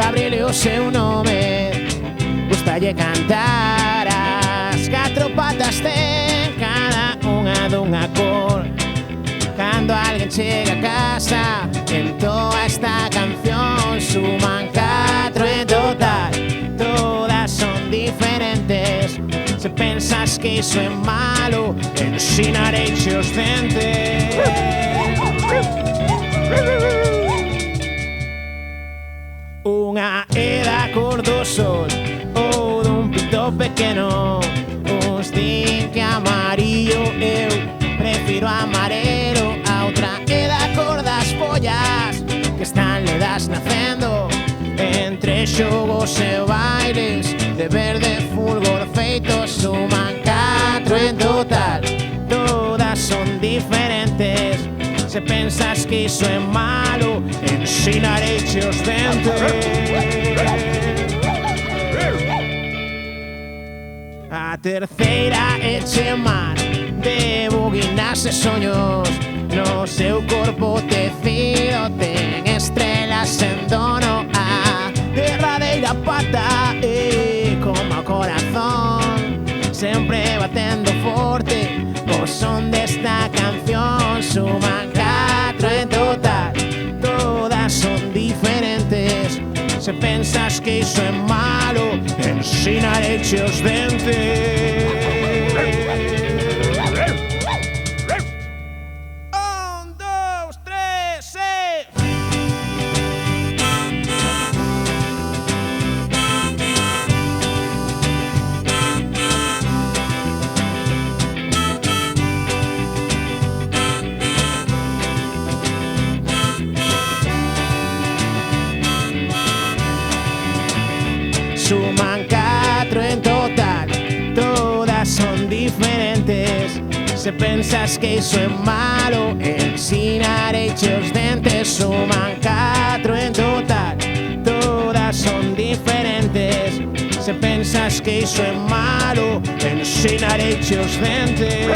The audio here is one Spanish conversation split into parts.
Gabriel é o seu nome, gustalle cantar. As 4 patas ten cada unha dunha cor. Cando alguén chega a casa, entoa esta canción. Suman 4 en total, todas son diferentes. Se pensas que iso é malo, ensinarei-che os dentes. Unha é da cor do sol ou dun pito pequeno. Uns din que amarillo, eu prefiro amarelo. A outra é da cor das follas que están ledas nacendo entre xogos e bailes de verde fulgor feitos. Suman 4 en total, todas son diferentes. Se pensas que iso é malo, ensinarei-che os dentes. A terceira é chamar de buguinas e soños. No seu corpo tecido ten estrelas en dono. A derradeira pata é como o corazón, sempre batendo forte o son desta canción. Suman 4 en total, todas son diferentes. Se pensas que iso é malo, ensinarei-che os dentes. 1, 2, 3, Suman 4 en total, todas son diferentes. Se pensas que iso é malo, ensinarei-che os dentes. Suman 4 en total, todas son diferentes. Se pensas que iso é malo, ensinarei-che os dentes.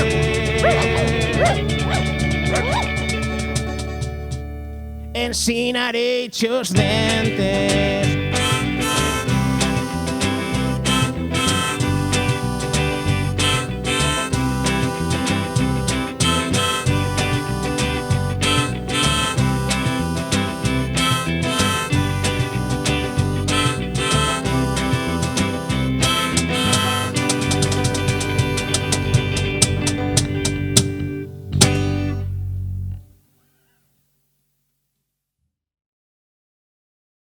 Ensinarei-che os dentes.